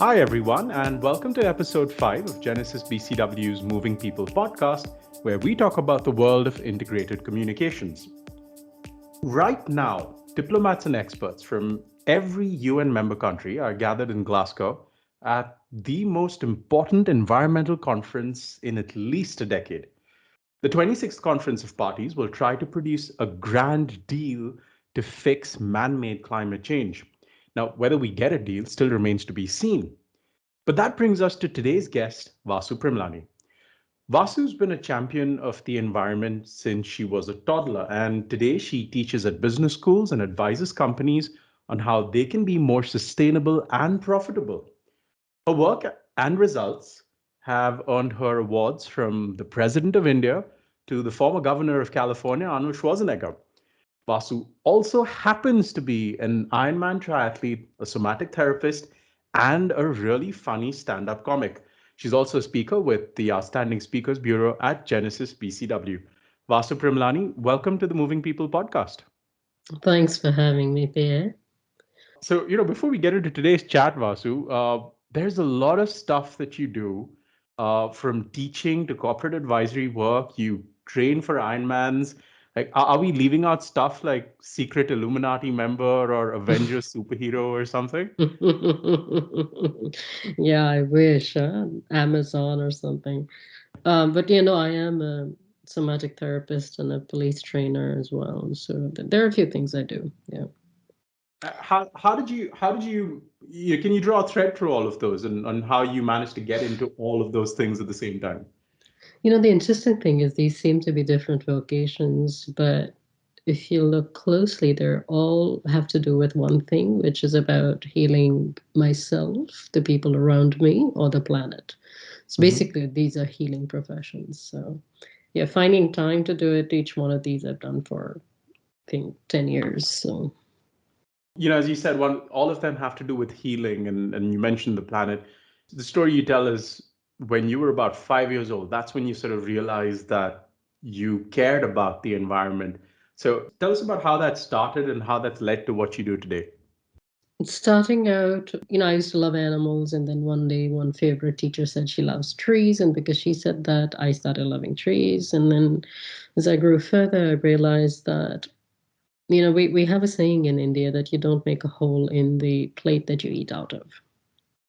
Hi, everyone, and welcome to Episode 5 of Genesis BCW's Moving People podcast, where we talk about the world of integrated communications. Right now, diplomats and experts from every UN member country are gathered in Glasgow at the most important environmental conference in at least a decade. The 26th Conference of Parties will try to produce a grand deal to fix man-made climate change. Now, whether we get a deal still remains to be seen. But that brings us to today's guest, Vasu Primlani. Vasu's been a champion of the environment since she was a toddler, and today she teaches at business schools and advises companies on how they can be more sustainable and profitable. Her work and results have earned her awards from the President of India to the former Governor of California, Arnold Schwarzenegger. Vasu also happens to be an Ironman triathlete, a somatic therapist, and a really funny stand up comic. She's also a speaker with the Outstanding Speakers Bureau at Genesis BCW. Vasu Primlani, welcome to the Moving People podcast. Thanks for having me, Pierre. So, before we get into today's chat, Vasu, there's a lot of stuff that you do from teaching to corporate advisory work. You train for Ironmans. Like, are we leaving out stuff like secret Illuminati member or Avengers superhero or something? Yeah, I wish, Amazon or something. But I am a somatic therapist and a police trainer as well. So there are a few things I do. Yeah. How did you can you draw a thread through all of those and how you managed to get into all of those things at the same time? The interesting thing is these seem to be different vocations, but if you look closely, they all have to do with one thing, which is about healing myself, the people around me, or the planet. So Mhm. basically, these are healing professions. So, yeah, finding time to do it, each one of these I've done for, I think, 10 years. So, As you said, all of them have to do with healing, and you mentioned the planet. The story you tell is when you were about 5 years old. That's when you sort of realized that you cared about the environment. So tell us about how that started and how that's led to what you do today. starting out, I used to love animals. And then one day, one favorite teacher said she loves trees. And because she said that, I started loving trees. And then as I grew further, I realized that we have a saying in India that you don't make a hole in the plate that you eat out of.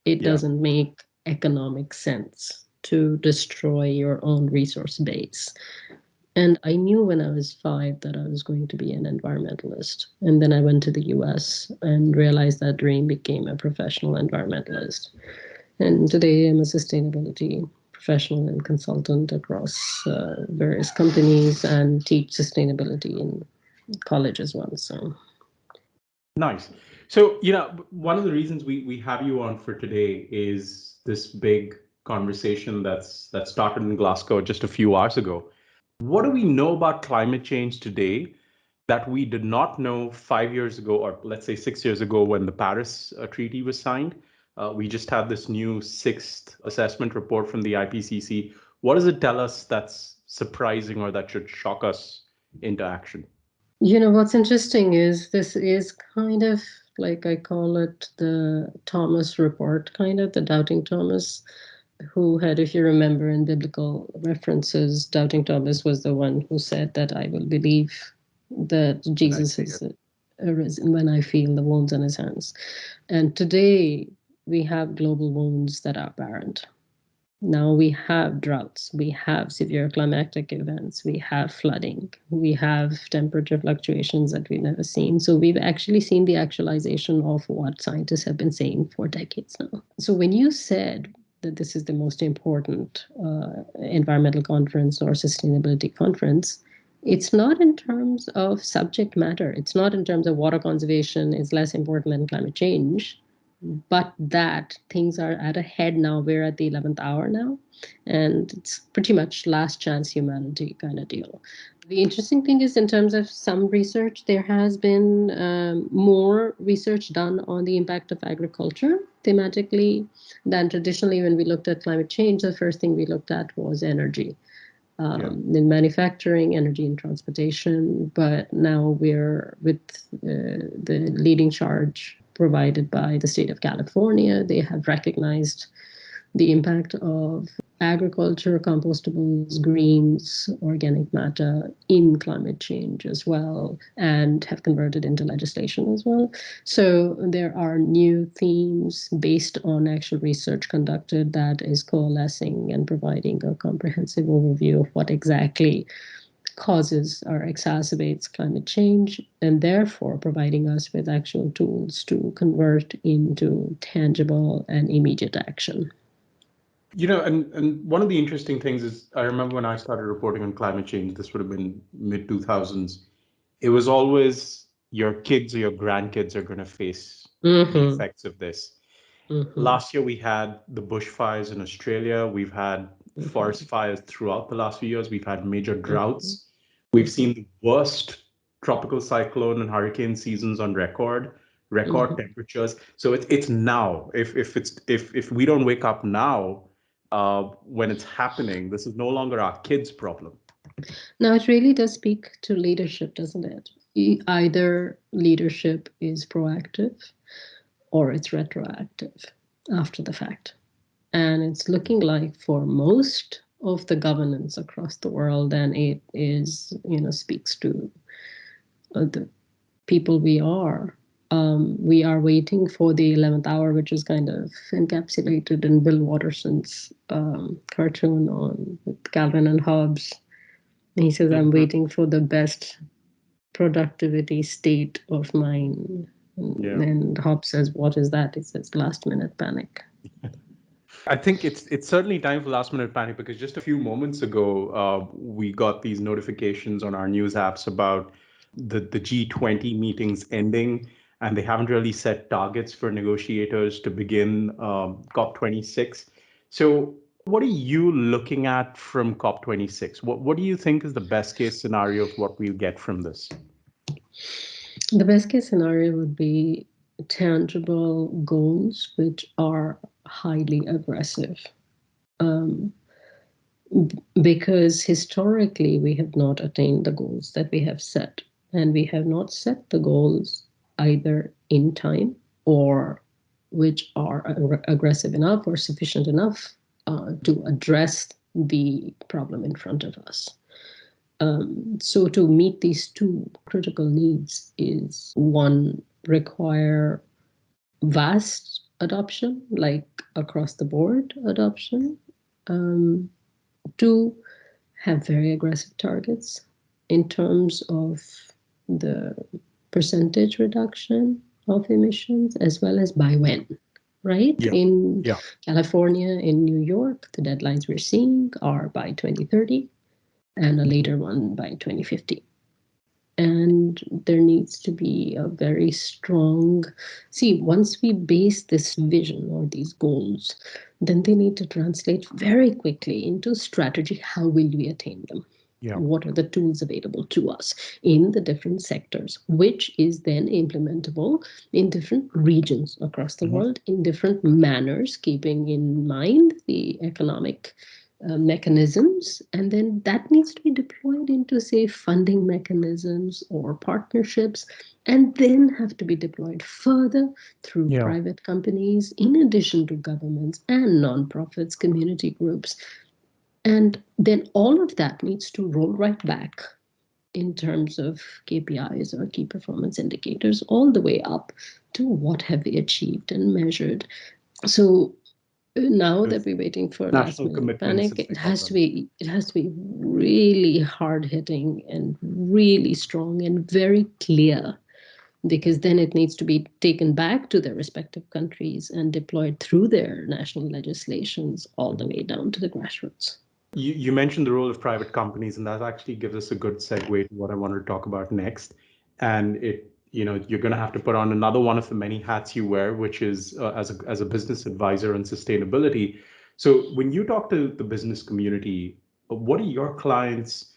It Yeah. doesn't make economic sense to destroy your own resource base. And I knew when I was 5 that I was going to be an environmentalist. And then I went to the US and realized that dream, became a professional environmentalist. And today I'm a sustainability professional and consultant across various companies and teach sustainability in college as well. So Nice. So, one of the reasons we have you on for today is this big conversation that started in Glasgow just a few hours ago. What do we know about climate change today that we did not know 5 years ago, or let's say 6 years ago when the Paris Treaty was signed? We just had this new sixth assessment report from the IPCC. What does it tell us that's surprising or that should shock us into action? what's interesting is this is kind of like, I call it the Thomas report, kind of the doubting Thomas, who had, if you remember in biblical references, doubting Thomas was the one who said that I will believe that When I Jesus see has it. arisen when I feel the wounds on his hands. And today we have global wounds that are apparent. Now we have droughts, we have severe climatic events, we have flooding, we have temperature fluctuations that we've never seen. So we've actually seen the actualization of what scientists have been saying for decades now. So when you said that this is the most important environmental conference or sustainability conference, it's not in terms of subject matter. It's not in terms of water conservation is less important than climate change, but that things are at a head now. We're at the 11th hour now, and it's pretty much last chance humanity kind of deal. The interesting thing is, in terms of some research, there has been more research done on the impact of agriculture thematically than traditionally. When we looked at climate change, the first thing we looked at was energy, Yeah. in manufacturing, energy, and transportation. But now we're with the leading charge provided by the state of California. They have recognized the impact of agriculture, compostables, greens, organic matter in climate change as well, and have converted into legislation as well. So there are new themes based on actual research conducted that is coalescing and providing a comprehensive overview of what exactly causes or exacerbates climate change, and therefore providing us with actual tools to convert into tangible and immediate action. And one of the interesting things is I remember when I started reporting on climate change, this would have been mid 2000s. It was always your kids or your grandkids are going to face the effects of this. Last year, we had the bushfires in Australia. We've had forest fires throughout the last few years. We've had major droughts. We've seen the worst tropical cyclone and hurricane seasons on record temperatures. So it's now. If we don't wake up now, when it's happening, this is no longer our kids' problem. Now, it really does speak to leadership, doesn't it? Either leadership is proactive or it's retroactive after the fact. And it's looking like for most of the governance across the world, and it is, speaks to the people we are. We are waiting for the 11th hour, which is kind of encapsulated in Bill Watterson's cartoon with Calvin and Hobbes. And he says, I'm waiting for the best productivity state of mind. And Hobbes says, what is that? He says, last minute panic. I think it's certainly time for last minute panic, because just a few moments ago, we got these notifications on our news apps about the G20 meetings ending, and they haven't really set targets for negotiators to begin COP26. So what are you looking at from COP26? What do you think is the best case scenario of what we'll get from this? The best case scenario would be tangible goals which are highly aggressive. Because historically we have not attained the goals that we have set, and we have not set the goals either in time or which are aggressive enough or sufficient enough to address the problem in front of us. So to meet these two critical needs is, one, require vast adoption, like across the board adoption. Two, have very aggressive targets in terms of the percentage reduction of emissions, as well as by when, right? In California, in New York, the deadlines we're seeing are by 2030 and a later one by 2050. And there needs to be a very strong, once we base this vision or these goals, then they need to translate very quickly into strategy. How will we attain them? What are the tools available to us in the different sectors, which is then implementable in different regions across the world in different manners, keeping in mind the economic mechanisms, and then that needs to be deployed into, say, funding mechanisms or partnerships, and then have to be deployed further through private companies, in addition to governments and nonprofits, community groups. And then all of that needs to roll right back in terms of KPIs or key performance indicators, all the way up to what have we achieved and measured. So now that we're waiting for last minute panic, it has to be really hard hitting and really strong and very clear, because then it needs to be taken back to their respective countries and deployed through their national legislations all the way down to the grassroots. You mentioned the role of private companies, and that actually gives us a good segue to what I wanted to talk about next. And you're going to have to put on another one of the many hats you wear, which is as a business advisor on sustainability. So when you talk to the business community, what do your clients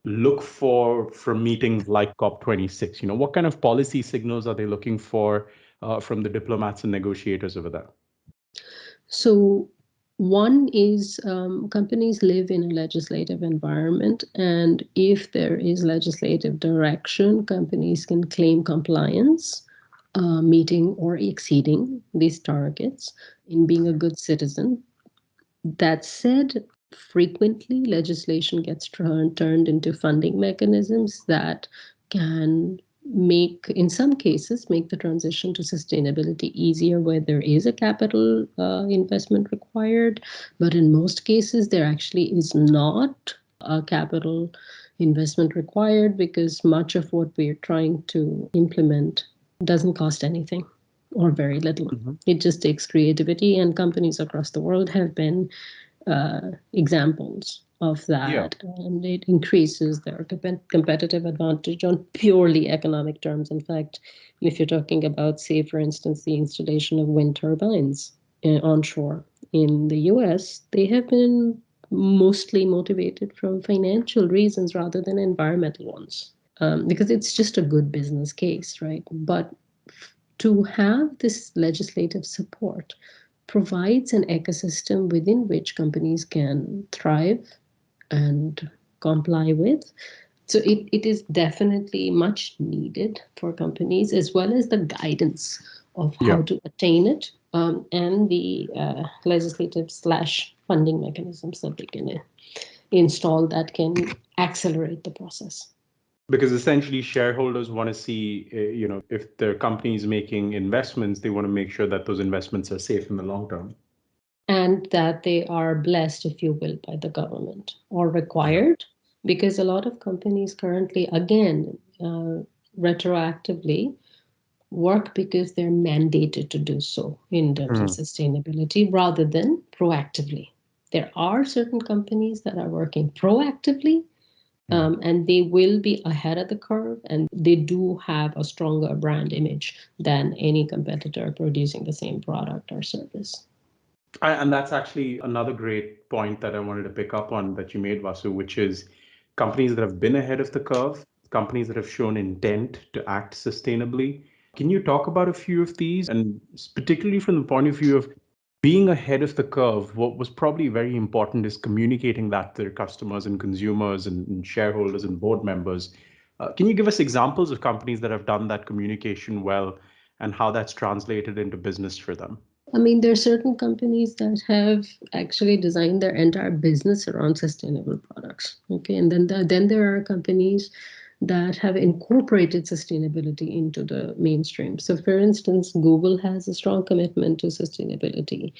look for from meetings like COP26? What kind of policy signals are they looking for from the diplomats and negotiators over there? So one is companies live in a legislative environment, and if there is legislative direction, companies can claim compliance meeting or exceeding these targets, in being a good citizen. That said, frequently legislation gets turned into funding mechanisms that can make, in some cases, make the transition to sustainability easier where there is a capital investment required. But in most cases, there actually is not a capital investment required, because much of what we're trying to implement doesn't cost anything or very little. Mhm. It just takes creativity, and companies across the world have been examples of Yeah. that, and it increases their competitive advantage on purely economic terms. In fact, if you're talking about, say, for instance, the installation of wind turbines onshore in the US, they have been mostly motivated from financial reasons rather than environmental ones, because it's just a good business case, right? But to have this legislative support provides an ecosystem within which companies can thrive and comply with. So it is definitely much needed for companies, as well as the guidance of Yeah. how to attain it, and the legislative slash funding mechanisms that they can install that can accelerate the process. Because essentially shareholders want to see, if their company is making investments, they want to make sure that those investments are safe in the long term. And that they are blessed, if you will, by the government, or Yeah. required, because a lot of companies currently, again, retroactively work because they're mandated to do so in terms of Mm. sustainability rather than proactively. There are certain companies that are working proactively, Yeah. and they will be ahead of the curve, and they do have a stronger brand image than any competitor producing the same product or service. And that's actually another great point that I wanted to pick up on that you made, Vasu, which is companies that have been ahead of the curve, companies that have shown intent to act sustainably. Can you talk about a few of these? And particularly from the point of view of being ahead of the curve, what was probably very important is communicating that to their customers and consumers and shareholders and board members. Can you give us examples of companies that have done that communication well and how that's translated into business for them? I mean, there are certain companies that have actually designed their entire business around sustainable products. Okay, and then there are companies that have incorporated sustainability into the mainstream. So, for instance, Google has a strong commitment to sustainability.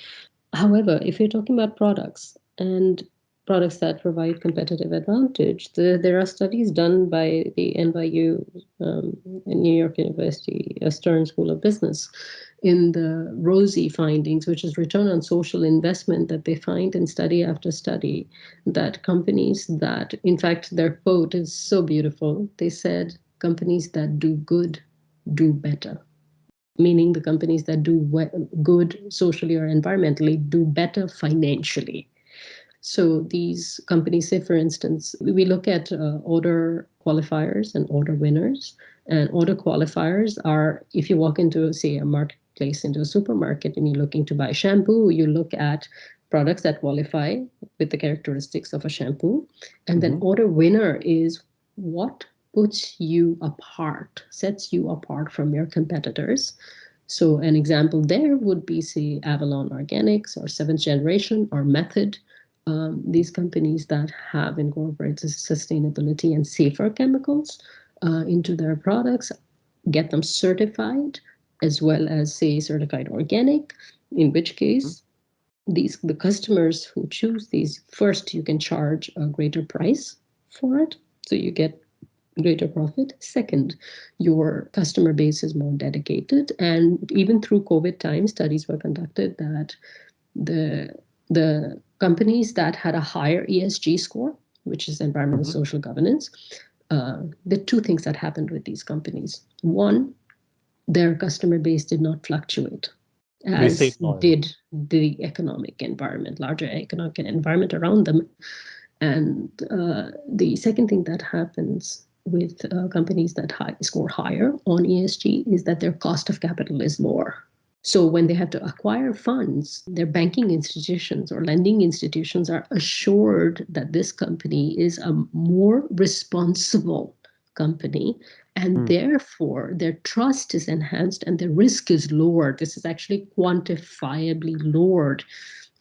However, if you're talking about products and products that provide competitive advantage, there are studies done by the NYU, New York University Stern School of Business, in the ROSI findings, which is return on social investment, that they find in study after study that companies that, in fact, their quote is so beautiful. They said, companies that do good do better, meaning the companies that do good socially or environmentally do better financially. So these companies, say, for instance, we look at order qualifiers and order winners. And order qualifiers are, if you walk into, say, a marketplace, into a supermarket, and you're looking to buy shampoo, you look at products that qualify with the characteristics of a shampoo. And then Mhm. order winner is what puts you apart, sets you apart from your competitors. So an example there would be, say, Avalon Organics or Seventh Generation or Method, these companies that have incorporated sustainability and safer chemicals into their products, get them certified, as well as, say, certified organic, in which case the customers who choose these, first, you can charge a greater price for it, so you get greater profit. Second, your customer base is more dedicated. And even through COVID times, studies were conducted that the companies that had a higher ESG score, which is environmental Mhm. social governance, the two things that happened with these companies. One, their customer base did not fluctuate, They stay as loyal. did the economic environment, larger economic environment around them. And the second thing that happens with companies that score higher on ESG is that their cost of capital is lower. So when they have to acquire funds, their banking institutions or lending institutions are assured that this company is a more responsible company, and therefore their trust is enhanced and the risk is lowered. This is actually quantifiably lowered.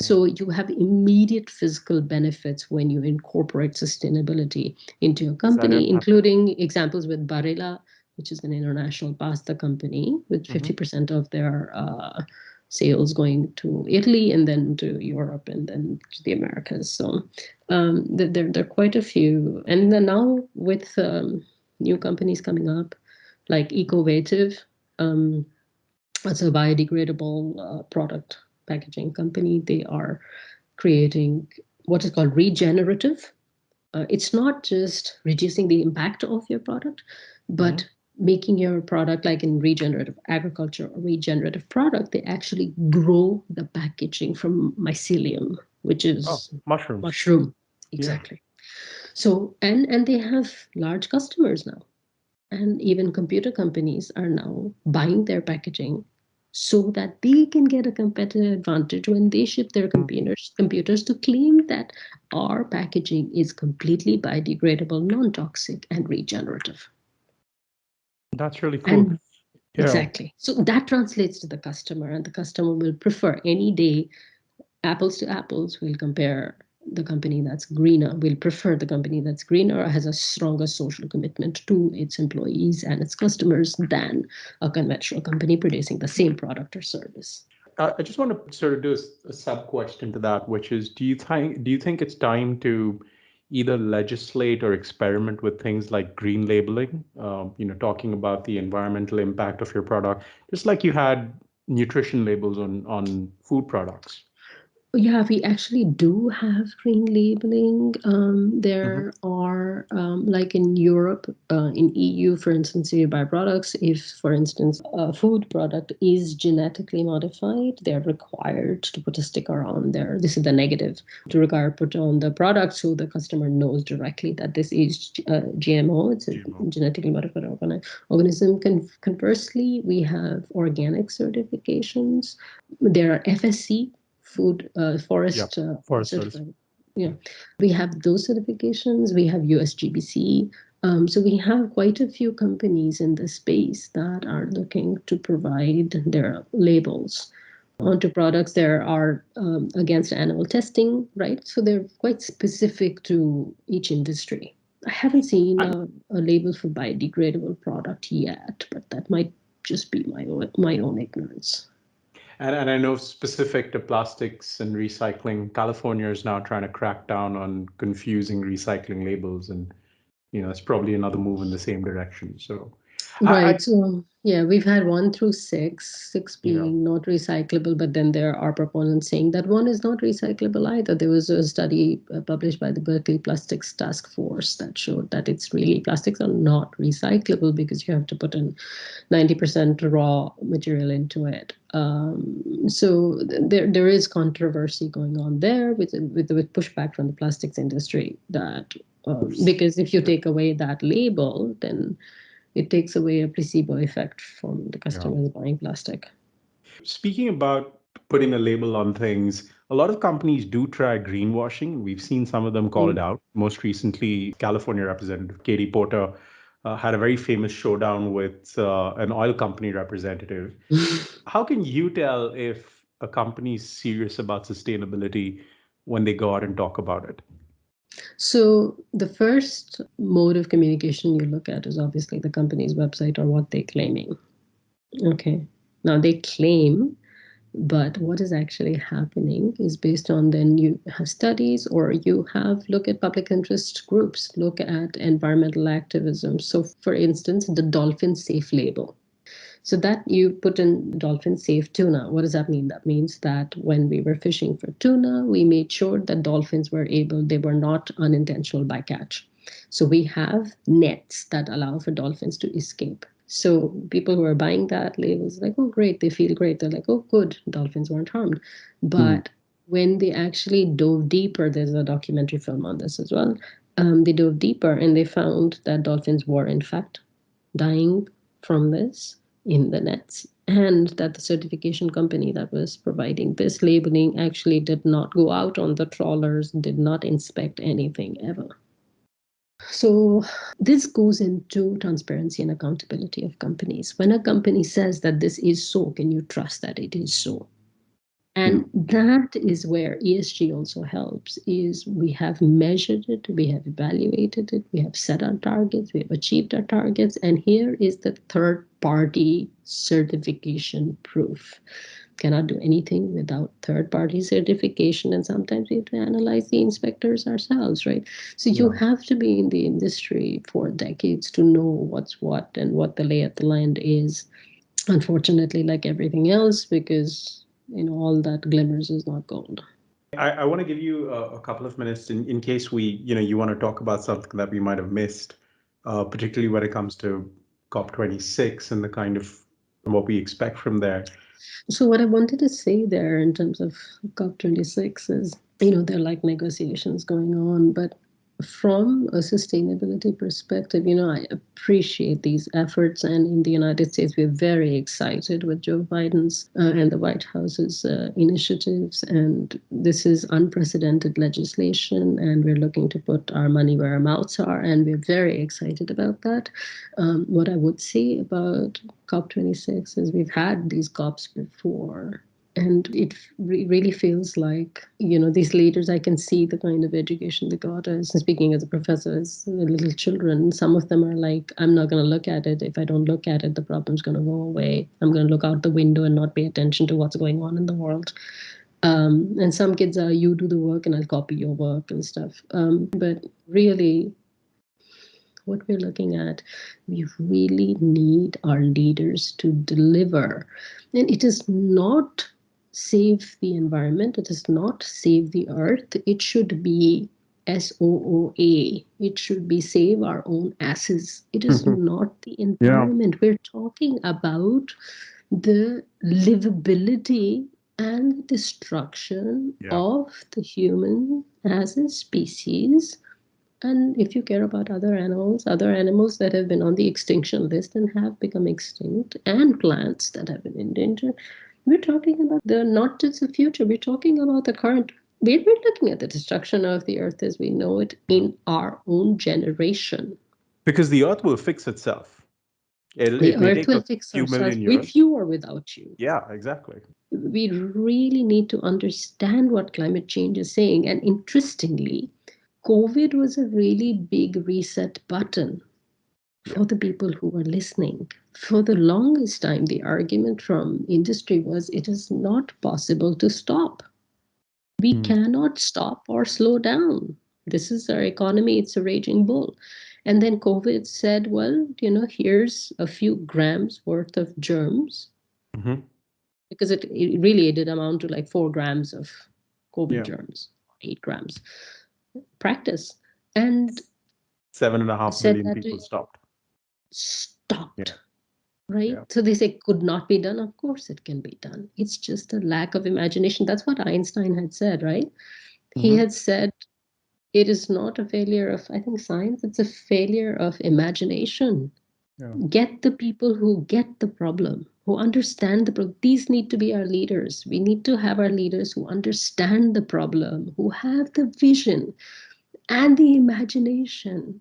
So you have immediate physical benefits when you incorporate sustainability into your company, including examples with Barilla, which is an international pasta company with 50% of their sales going to Italy and then to Europe and then to the Americas. So there are quite a few. And then now with new companies coming up, like Ecovative, it's a biodegradable product packaging company. They are creating what is called regenerative. It's not just reducing the impact of your product, but making your product, like in regenerative agriculture or regenerative product, they actually grow the packaging from mycelium, which is mushrooms. Mushroom. Exactly. So, and they have large customers now. And even computer companies are now buying their packaging so that they can get a competitive advantage when they ship their computers to claim that our packaging is completely biodegradable, non-toxic, and regenerative. That's really cool. And exactly. So that translates to the customer, and the customer will prefer any day, apples to apples, will compare the company that's greener, will prefer the company that's greener or has a stronger social commitment to its employees and its customers than a conventional company producing the same product or service. I just want to sort of do a sub question to that, which is, do you think it's time to either legislate or experiment with things like green labeling? Talking about the environmental impact of your product, just like you had nutrition labels on food products. Yeah, we actually do have green labeling. There are, like in Europe, in EU, for instance, you buy products. If, for instance, a food product is genetically modified, they're required to put a sticker on there. This is the negative to require put on the product so the customer knows directly that this is GMO. It's a genetically modified organism. Conversely, we have organic certifications. There are FSC. Food forest certified. We have those certifications. We have USGBC. So we have quite a few companies in this space that are looking to provide their labels onto products. There are against animal testing, right? So they're quite specific to each industry. I haven't seen a label for biodegradable product yet, but that might just be my own ignorance. And I know, specific to plastics and recycling, California is now trying to crack down on confusing recycling labels, and it's probably another move in the same direction. So, right. So yeah, we've had 1 through 6, 6 being not recyclable, but then there are proponents saying that 1 is not recyclable either. There was a study published by the Berkeley Plastics Task Force that showed that it's really, plastics are not recyclable because you have to put in 90% raw material into it. So there is controversy going on there with pushback from the plastics industry that because if you take away that label, then it takes away a placebo effect from the customers buying plastic. Speaking about putting a label on things, a lot of companies do try greenwashing. We've seen some of them call it out. Most recently, California Representative Katie Porter had a very famous showdown with an oil company representative. How can you tell if a company is serious about sustainability when they go out and talk about it? So the first mode of communication you look at is obviously the company's website or what they're claiming. Okay. Now they claim, but what is actually happening is based on, then you have studies or you have look at public interest groups, look at environmental activism. So for instance, the dolphin safe label. So that you put in dolphin safe tuna. What does that mean? That means that when we were fishing for tuna, we made sure that dolphins they were not unintentional bycatch. So we have nets that allow for dolphins to escape. So people who are buying that labels like, oh, great, they feel great. They're like, oh, good, dolphins weren't harmed. But when they actually dove deeper, there's a documentary film on this as well. They dove deeper and they found that dolphins were in fact dying from this in the nets, and that the certification company that was providing this labeling actually did not go out on the trawlers, did not inspect anything ever. So this goes into transparency and accountability of companies. When a company says that this is so, can you trust that it is so? And that is where ESG also helps, is we have measured it, we have evaluated it, we have set our targets, we have achieved our targets, and here is the third party certification proof. Cannot do anything without third party certification, and sometimes we have to analyze the inspectors ourselves, right? So you have to be in the industry for decades to know what's what and what the lay of the land is. Unfortunately, like everything else, because all that glimmers is not gold. I want to give you a couple of minutes in case you want to talk about something that we might have missed, particularly when it comes to COP26 and the kind of what we expect from there. So what I wanted to say there in terms of COP26 is, there are like negotiations going on, but from a sustainability perspective, I appreciate these efforts. And in the United States, we're very excited with Joe Biden's and the White House's initiatives. And this is unprecedented legislation, and we're looking to put our money where our mouths are. And we're very excited about that. What I would say about COP26 is we've had these COPs before. And it really feels like, these leaders, I can see the kind of education they got. Speaking as a professor, as little children, some of them are like, I'm not going to look at it. If I don't look at it, the problem's going to go away. I'm going to look out the window and not pay attention to what's going on in the world. And some kids are, you do the work and I'll copy your work and stuff. But really, what we're looking at, we really need our leaders to deliver. And it is not save the environment, it is not save the earth, it should be SOOA. It should be save our own asses. It is not the environment. We're talking about the livability and destruction of the human as a species. And if you care about other animals that have been on the extinction list and have become extinct, and plants that have been endangered, we're talking about not just the future, we're talking about the current. We're looking at the destruction of the earth as we know it in our own generation. Because the earth will fix itself. The earth will fix itself with you or without you. Yeah, exactly. We really need to understand what climate change is saying. And interestingly, COVID was a really big reset button for the people who were listening. For the longest time, the argument from industry was it is not possible to stop. We cannot stop or slow down. This is our economy, it's a raging bull. And then COVID said, well, here's a few grams worth of germs. Because it really did amount to like 4 grams of COVID germs, 8 grams. Practice. And 7.5 million people stopped. Right? So they say could not be done. Of course it can be done. It's just a lack of imagination. That's what Einstein had said, right? He had said it is not a failure of, I think, science, it's a failure of imagination. Get the people who get the problem, who understand the problem. These need to be our leaders. We need to have our leaders who understand the problem, who have the vision and the imagination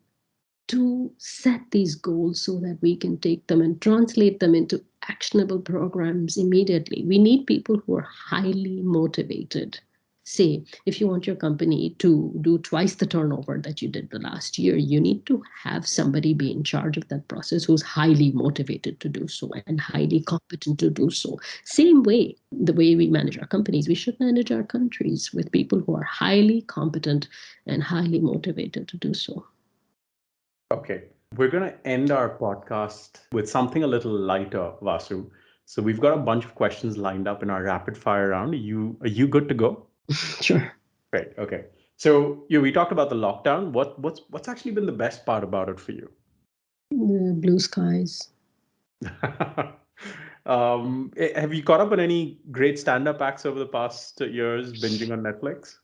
to set these goals so that we can take them and translate them into actionable programs immediately. We need people who are highly motivated. Say, if you want your company to do twice the turnover that you did the last year, you need to have somebody be in charge of that process who's highly motivated to do so and highly competent to do so. Same way, the way we manage our companies, we should manage our countries with people who are highly competent and highly motivated to do so. Okay, we're going to end our podcast with something a little lighter, Vasu. So we've got a bunch of questions lined up in our rapid fire round. Are you good to go? Sure. Great. Okay. So we talked about the lockdown. What's actually been the best part about it for you? The blue skies. Have you caught up on any great stand-up acts over the past years, binging on Netflix?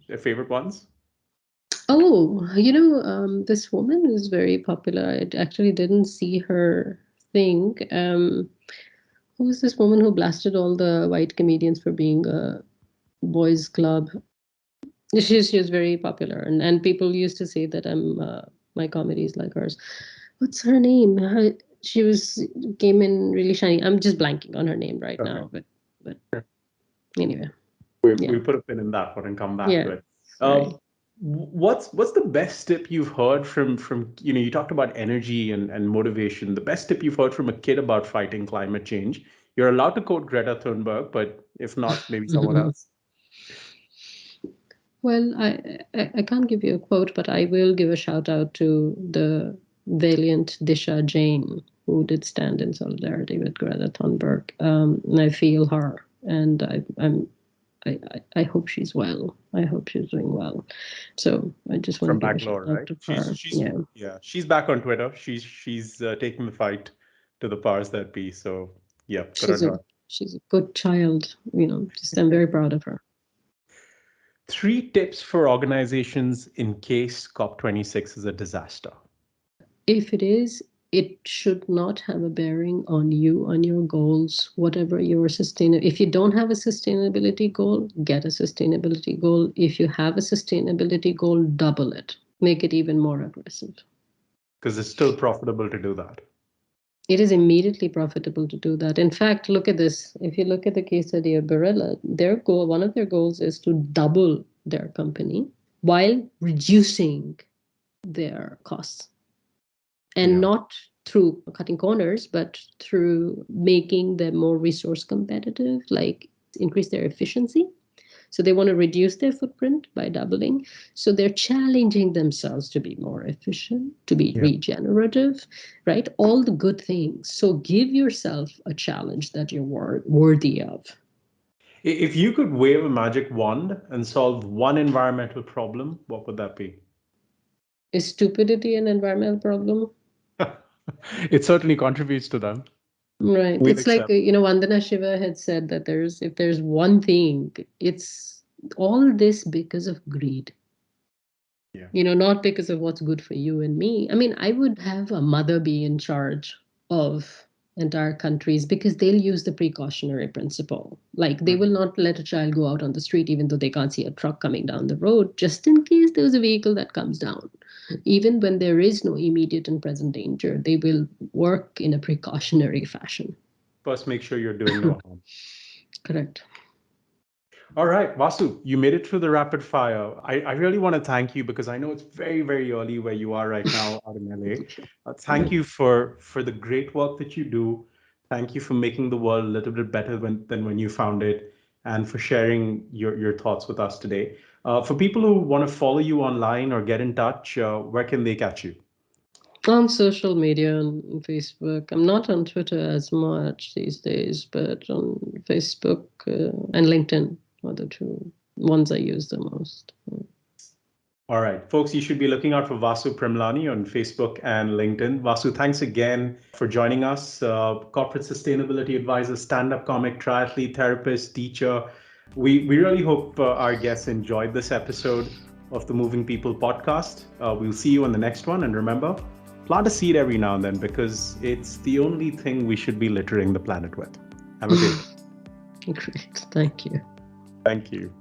Your favorite ones? Oh, this woman is very popular. I actually didn't see her thing. Who's this woman who blasted all the white comedians for being a boys' club? She was very popular, and people used to say that I'm my comedies like hers. What's her name? She came in really shiny. I'm just blanking on her name right now, but anyway. We'll put a pin in that one and come back to it. What's the best tip you've heard from you talked about energy and motivation. The best tip you've heard from a kid about fighting climate change? You're allowed to quote Greta Thunberg, but if not, maybe someone else. Well, I can't give you a quote, but I will give a shout out to the valiant Disha Jain, who did stand in solidarity with Greta Thunberg. And I feel her, and I hope she's well. I hope she's doing well. So I just want to give a shout out to her. She's back on Twitter. She's taking the fight to the powers that be. So yeah, she's a good child. Just I'm very proud of her. 3 tips for organizations in case COP26 is a disaster. If it is, it should not have a bearing on you, on your goals, whatever your if you don't have a sustainability goal, get a sustainability goal. If you have a sustainability goal, double it. Make it even more aggressive. Because it's still profitable to do that. It is immediately profitable to do that. In fact, look at this. If you look at the case study of Barilla, one of their goals is to double their company while reducing their costs. And not through cutting corners, but through making them more resource competitive, like increase their efficiency. So they want to reduce their footprint by doubling. So they're challenging themselves to be more efficient, to be regenerative, right? All the good things. So give yourself a challenge that you're worthy of. If you could wave a magic wand and solve one environmental problem, what would that be? Is stupidity an environmental problem? It certainly contributes to them. Right. It's like, Vandana Shiva had said that if there's one thing, it's all this because of greed. Yeah. Not because of what's good for you and me. I mean, I would have a mother be in charge of entire countries because they'll use the precautionary principle. Like they will not let a child go out on the street even though they can't see a truck coming down the road, just in case there's a vehicle that comes down. Even when there is no immediate and present danger, they will work in a precautionary fashion. First, make sure you're doing no harm. Correct. All right, Vasu, you made it through the rapid fire. I really want to thank you because I know it's very, very early where you are right now out in LA. Thank you for the great work that you do. Thank you for making the world a little bit better than when you found it, and for sharing your thoughts with us today. For people who want to follow you online or get in touch, where can they catch you? On social media, on Facebook. I'm not on Twitter as much these days, but on Facebook and LinkedIn are the 2 ones I use the most. All right, folks, you should be looking out for Vasu Primlani on Facebook and LinkedIn. Vasu, thanks again for joining us. Corporate sustainability advisor, stand-up comic, triathlete, therapist, teacher. We really hope our guests enjoyed this episode of the Moving People podcast. We'll see you on the next one. And remember, plant a seed every now and then because it's the only thing we should be littering the planet with. Have a good day. Great. Thank you. Thank you.